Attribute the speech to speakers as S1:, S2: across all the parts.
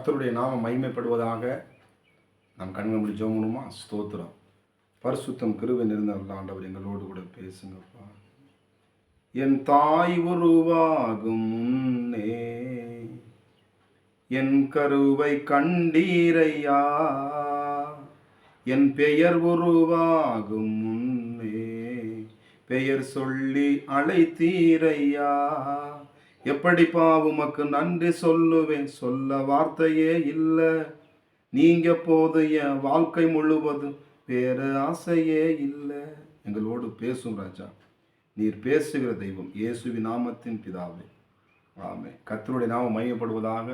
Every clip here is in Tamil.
S1: கர்த்தருடைய நாமம் மகிமைப்படுவதாக. நாம் கண்கள் முடி ஜெபம் பண்ணுமா? ஸ்தோத்திரம். பரிசுத்தம் கிருபை நிறைந்த ஆண்டவர் எங்களோடு கூட பேசுங்கப்பா. என் தாய் உருவாகும் முன்னே என் கருவை கண்டீரையா, என் பெயர் உருவாகும் முன்னே பெயர் சொல்லி அழைத்தீரையா. எப்படிப்பா உமக்கு நன்றி சொல்லுவேன், சொல்ல வார்த்தையே இல்லை. நீங்க போது என் வாழ்க்கை முழுவதும் வேற ஆசையே இல்லை. எங்களோடு பேசும் ராஜா, நீர் பேசுகிற தெய்வம். இயேசுவின் நாமத்தின் பிதாவே, ஆமென். கர்த்தருடைய நாமம் மையப்படுவதாக.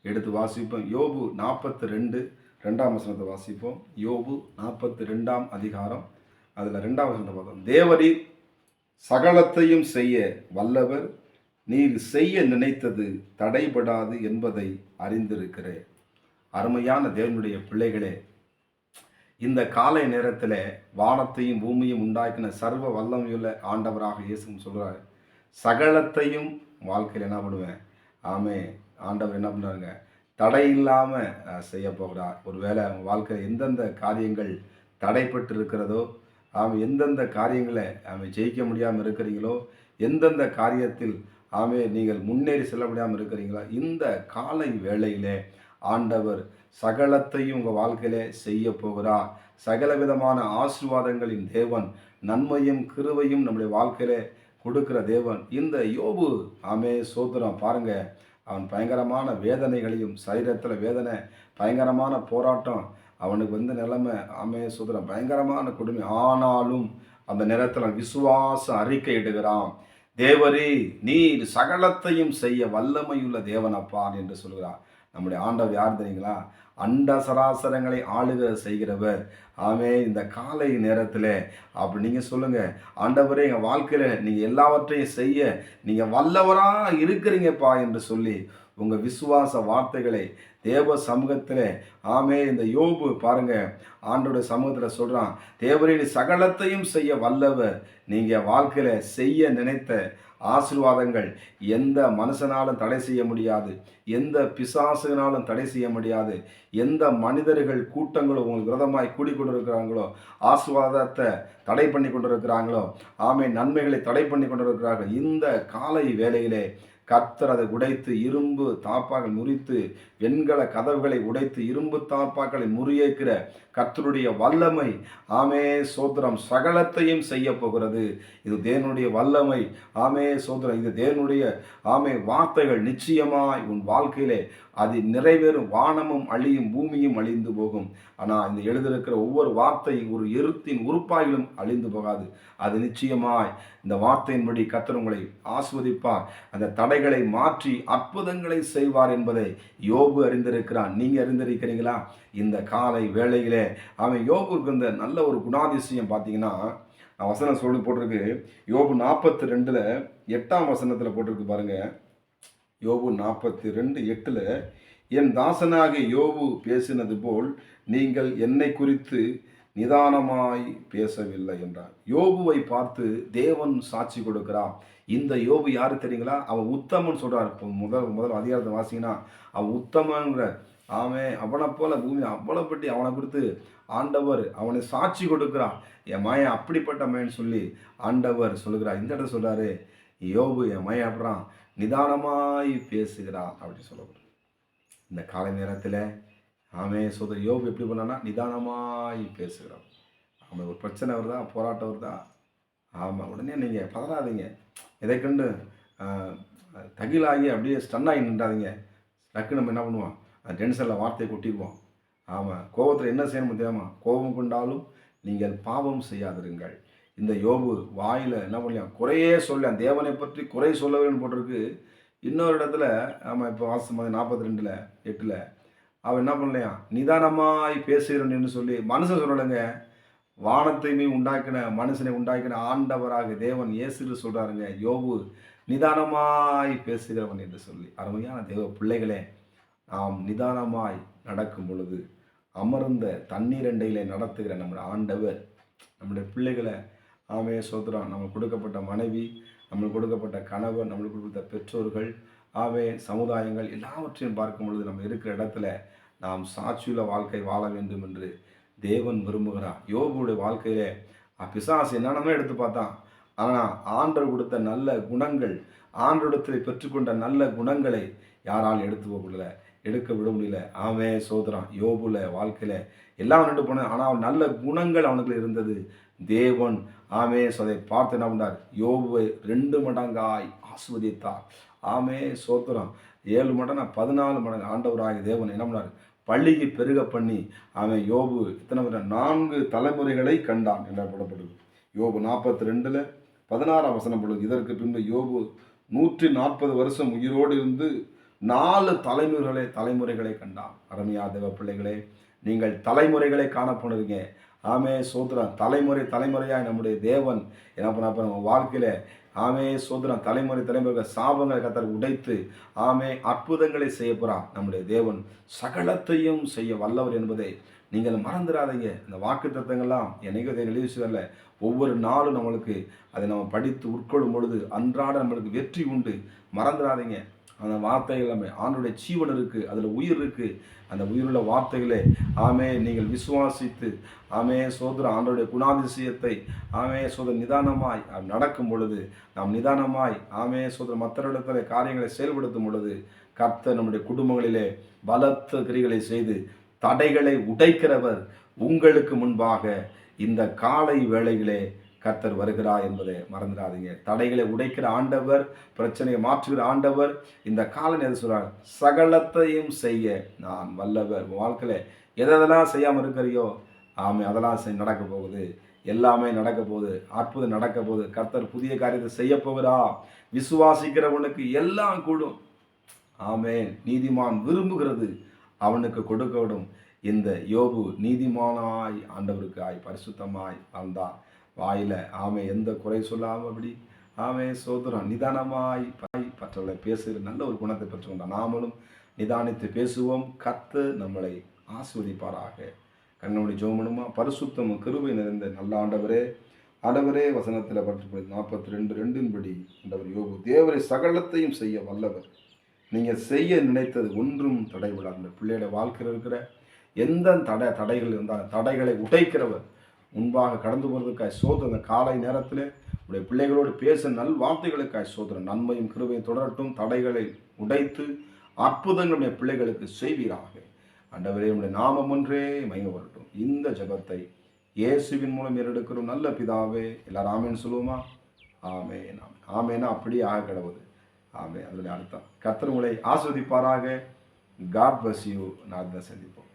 S1: எடுத்து வாசிப்போம். யோபு 42 2ஆம் வசனத்தை வாசிப்போம். யோபு 42ஆம் அதிகாரம், அதில் 2ஆம் வசனத்தை பார்த்தோம். தேவரீர் சகலத்தையும் செய்ய வல்லவர், நீர் செய்ய நினைத்தது தடைபடாது என்பதை அறிந்திருக்கிறேன். அருமையான தேவனுடைய பிள்ளைகளே, இந்த காலை நேரத்தில் வானத்தையும் பூமியும் உண்டாக்கின சர்வ வல்லமையுள்ள ஆண்டவராக இயேசுன்னு சொல்கிறார். சகலத்தையும் வாழ்க்கையில் என்ன பண்ணுவேன்? ஆண்டவர் என்ன பண்ணுறாங்க? தடை இல்லாமல் செய்ய போகிறார். ஒருவேளை அவங்க வாழ்க்கையில் எந்தெந்த காரியங்கள் தடைப்பட்டு இருக்கிறதோ, எந்தெந்த காரியங்களை ஜெயிக்க முடியாமல் இருக்கிறீங்களோ, எந்தெந்த காரியத்தில் நீங்கள் முன்னேறி செல்ல முடியாமல் இருக்கிறீங்களா, இந்த காலை வேளையிலே ஆண்டவர் சகலத்தையும் உங்கள் வாழ்க்கையிலே செய்ய போகிறார். சகல விதமான ஆசீர்வாதங்களின் தேவன், நன்மையும் கிருபையும் நம்முடைய வாழ்க்கையிலே கொடுக்கிற தேவன். இந்த யோபு சோதரம் பாருங்க, அவன் பயங்கரமான வேதனைகளையும், சரீரத்தில் வேதனை, பயங்கரமான போராட்டம், அவனுக்கு நிலைமை சோதரம் பயங்கரமான கொடுமை. ஆனாலும் அந்த நேரத்தில் விசுவாச அறிக்கை இடுகிறான். தேவரே, நீர் சகலத்தையும் செய்ய வல்லமையுள்ள தேவனப்பான் என்று சொல்கிறார். நம்முடைய ஆண்டவர் யார் தெரியுங்களா? அண்ட சராசரங்களை ஆளுக செய்கிறவர். இந்த காலை நேரத்தில் அப்படி நீங்கள் சொல்லுங்கள், ஆண்டவரே எங்கள் வாழ்க்கையில் நீங்கள் எல்லாவற்றையும் செய்ய நீங்கள் வல்லவராக இருக்கிறீங்கப்பா என்று சொல்லி உங்கள் விசுவாச வார்த்தைகளை தேவ சமூகத்தில் இந்த யோபு பாருங்க, ஆண்டோட சமூகத்தில் சொல்கிறான். தேவரே சகலத்தையும் செய்ய வல்லவர், நீங்கள் வாழ்க்கையில் செய்ய நினைத்த ஆசீர்வாதங்கள் எந்த மனுஷனாலும் தடை செய்ய முடியாது, எந்த பிசாசுனாலும் தடை செய்ய முடியாது. எந்த மனிதர்கள் கூட்டங்களும் உங்களுக்கு விரதமாய் கூடிக்கொண்டிருக்கிறாங்களோ, ஆசீர்வாதத்தை தடை பண்ணி கொண்டிருக்கிறாங்களோ, நன்மைகளை தடை பண்ணி கொண்டிருக்கிறார்கள், இந்த காலை வேளையிலே கர்த்தர் அதை உடைத்து இரும்பு தாப்பாக்கள் முறித்து, வெண்கல கதவுகளை உடைத்து இரும்பு தாப்பாக்களை முறியேற்கிற கர்த்தருடைய வல்லமை சோத்திரம் சகலத்தையும் செய்ய போகிறது. இது தேவனுடைய வல்லமை. சோத்திரம், இது தேவனுடைய வார்த்தைகள் நிச்சயமாய் உன் வாழ்க்கையிலே அது நிறைவேறும். வானமும் அழியும், பூமியும் அழிந்து போகும். ஆனால் இந்த எழுதியிருக்கிற ஒவ்வொரு வார்த்தை ஒரு எருத்தின் உறுப்பாயிலும் அழிந்து போகாது. அது நிச்சயமாய் இந்த வார்த்தையின்படி கர்த்தர் உங்களை ஆஸ்வதிப்பார். அந்த தடைகளை மாற்றி அற்புதங்களை செய்வார் என்பதை யோபு அறிந்திருக்கிறான். நீங்கள் அறிந்திருக்கிறீங்களா? இந்த காலை வேளையிலே யோபுக்கு இந்த நல்ல ஒரு குணாதிசயம் பார்த்தீங்கன்னா, வசனம் சொல்லி போட்டிருக்கு. யோபு 42 8ஆம் வசனத்தில் போட்டிருக்கு பாருங்க. யோபு 42 8, என் தாசனாக யோபு பேசினது போல் நீங்கள் என்னை குறித்து நிதானமாய் பேசவில்லை என்றார். யோபுவை பார்த்து தேவன் சாட்சி கொடுக்கிறார். இந்த யோபு யாரு தெரியுங்களா? அவன் உத்தமன் சொல்றார். இப்போ முதல் அதிகாரத்தை வாசிங்கன்னா, அவன் உத்தமன்ற அவனை போல பூமி அவ்வளோப்பட்டி அவனை குறித்து ஆண்டவர் அவனை சாட்சி கொடுக்கிறான். என் மயன் அப்படிப்பட்ட மயன் சொல்லி ஆண்டவர் சொல்லுகிறார். இந்த இடத்துல சொல்றாரு, யோபு என் மயன் அப்படிறான், நிதானமாய் பேசுகிறான் அப்படின்னு சொல்லப்படுது. இந்த காலை நேரத்தில் சோதரி யோபு எப்படி பண்ணான்னா நிதானமாய் பேசுகிறான். ஒரு பிரச்சனை வருதா, போராட்டம் வருதா, உடனே நீங்கள் பதறாதீங்க. எதை கண்டு தகிலாகி அப்படியே ஸ்டன்னாகி நின்றாதீங்க. டக்குன்னு நம்ம என்ன பண்ணுவோம்? டென்ஷனில் வார்த்தையை கொட்டிடுவோம். கோபத்தில் என்ன செய்யணும் தெரியாமா? கோபம் கொண்டாலும் நீங்கள் பாவம் செய்யாதிருங்கள். இந்த யோபு வாயில் என்ன பண்ணலாம்? குறையே சொல்ல, தேவனை பற்றி குறை சொல்ல வேண்டும் போட்டிருக்கு. இன்னொரு இடத்துல இப்போ வாசம் 42 8 அவன் என்ன பண்ணலையா? நிதானமாய் பேசுகிறேன் என்று சொல்லி மனுஷன் சொல்லலைங்க. வானத்தையுமே உண்டாக்கின மனுஷனை உண்டாக்கின ஆண்டவராக தேவன் இயேசு சொல்கிறாருங்க, யோபு நிதானமாய் பேசுகிறவன் என்று சொல்லி. அருமையான தேவ பிள்ளைகளே, நாம் நிதானமாய் நடக்கும் பொழுது அமர்ந்த தண்ணீர் அண்டையிலே நடத்துகிற நம்முடைய ஆண்டவர் நம்முடைய பிள்ளைகளை சோதரம், நம்ம கொடுக்கப்பட்ட மனைவி நம்மளுக்கு கொடுக்கப்பட்ட கணவர், நம்மளுக்கு கொடுத்த பெற்றோர்கள், ஆவே சமுதாயங்கள் எல்லாவற்றையும் பார்க்கும் பொழுது நம்ம இருக்கிற இடத்துல நாம் சாட்சியுள்ள வாழ்க்கை வாழ வேண்டும் என்று தேவன் விரும்புகிறார். யோபுடைய வாழ்க்கையிலே பிசாசு என்னென்னமோ எடுத்து பார்த்தான். ஆனால் ஆண்டவர் கொடுத்த நல்ல குணங்கள், ஆண்டவரிடத்தில் பெற்றுக்கொண்ட நல்ல குணங்களை யாரால் எடுக்க விட முடியல. சோதரம் யோபுல வாழ்க்கையில எல்லாம் நின்று போன, ஆனால் நல்ல குணங்கள் அவனுக்கு இருந்தது. தேவன் அதை பார்த்து என்ன பண்ணார்? யோபுவை 2 மடங்காய் ஆசீர்வதித்தார். சோத்திரம் 7 மடங்கு 14 மடங்கு ஆண்டவராகிய தேவன் என்ன பண்ணார்? பள்ளிக்கு பெருக பண்ணி யோபு இத்தனை 4 தலைமுறைகளை கண்டான் என்ற போடப்படுது. யோபு 42 16 வசனம் பொழுது, இதற்கு பின்பு யோபு 140 வருஷம் உயிரோடு இருந்து 4 தலைமுறைகளை கண்டான். அருமையா தேவ பிள்ளைகளே, நீங்கள் தலைமுறைகளை காணப்படுவீங்க. சோதரம் தலைமுறையாய் நம்முடைய தேவன் என்ன பண்ண நம்ம வாழ்க்கையில சோதரம் தலைமுறை சாபங்களை கர்த்தர் உடைத்து அற்புதங்களை செய்ய போறான். நம்முடைய தேவன் சகலத்தையும் செய்ய வல்லவர் என்பதை நீங்கள் மறந்துடாதீங்க. இந்த வாக்கு தத்தங்கள்லாம் என்னைக்கு எழுதிச்சதில்ல. ஒவ்வொரு நாளும் நம்மளுக்கு அதை நம்ம படித்து உட்கொள்ளும் பொழுது அன்றாட நம்மளுக்கு வெற்றி உண்டு. மறந்துடாதீங்க. அந்த வார்த்தைகள் எல்லாமே ஆண்டோடைய ஜீவன் இருக்குது, அதில் உயிர் இருக்குது. அந்த உயிருள்ள வார்த்தைகளே நீங்கள் விசுவாசித்து சோதர ஆண்டோடைய குணாதிசயத்தை சோதர நிதானமாய் நடக்கும் பொழுது, நாம் நிதானமாய் சோதர மற்றவரிடத்தில் காரியங்களை செயல்படுத்தும் பொழுது கர்த்தர் நம்முடைய குடும்பங்களிலே பலத்த கிரிகளை செய்து தடைகளை உடைக்கிறவர் உங்களுக்கு முன்பாக இந்த காலை வேளையிலே கர்த்தர் வருகிறார் என்பதை மறந்துடாதீங்க. தடைகளை உடைக்கிற ஆண்டவர், பிரச்சனையை மாற்றுகிற ஆண்டவர் இந்த காலம் எது சொல்றார்? சகலத்தையும் செய்ய நான் வல்லவர். வாழ்க்கையில எதெல்லாம் செய்யாமல் இருக்கிறையோ அதெல்லாம் நடக்க போகுது. எல்லாமே நடக்க போகுது. அற்புதம் நடக்க போகுது. கர்த்தர் புதிய காரியத்தை செய்ய போகிறா. விசுவாசிக்கிறவனுக்கு எல்லாம் கூடும். நீதிமான் விரும்புகிறது அவனுக்கு கொடுக்கவிடும். இந்த யோபு நீதிமானாய் ஆண்டவருக்காய் பரிசுத்தமாய் வாழ்ந்தான். வாயில எந்த குறை சொல்லாமபடி சோதரம் நிதானமாய் மற்றவர்களை பேசுகிற நல்ல ஒரு குணத்தை பெற்றுக்கொண்டான். நாமளும் நிதானித்து பேசுவோம். கர்த்தர் நம்மளை ஆசீர்வதிப்பாராக. கண்ணோடி ஜெபம். பரிசுத்தமும் கிருபை நிறைந்த நல்ல ஆண்டவரே வசனத்தில் 42:2 படி ஆண்டவர் யோபு தேவரை சகலத்தையும் செய்ய வல்லவர். நீங்கள் செய்ய நினைத்தது ஒன்றும் தடைவிடாது. அந்த பிள்ளையோட வாழ்க்கையில் இருக்கிற எந்த தடைகள் இருந்தால் தடைகளை உடைக்கிறவர் முன்பாக கடந்து போகிறதுக்காய் சோதனை. காலை நேரத்தில் உடைய பிள்ளைகளோடு பேச நல் வார்த்தைகளுக்காய் சோதனை. நன்மையும் கிருபையும் தொடரட்டும். தடைகளை உடைத்து அற்புதங்களுடைய பிள்ளைகளுக்கு செய்வீராக. ஆண்டவரே உடைய நாமம் ஒன்றே மகிமை வரட்டும். இந்த ஜெபத்தை இயேசுவின் மூலம் ஏறெடுக்கிறோம் நல்ல பிதாவே. எல்லாரும் ஆமேன்னு சொல்லுவோமா? ஆமேனா அப்படியே ஆக கிடவுது. அதனுடைய அர்த்தம். கர்த்தர் உங்களை ஆஸ்வதிப்பாராக. God bless you. நான் சந்திப்போம்.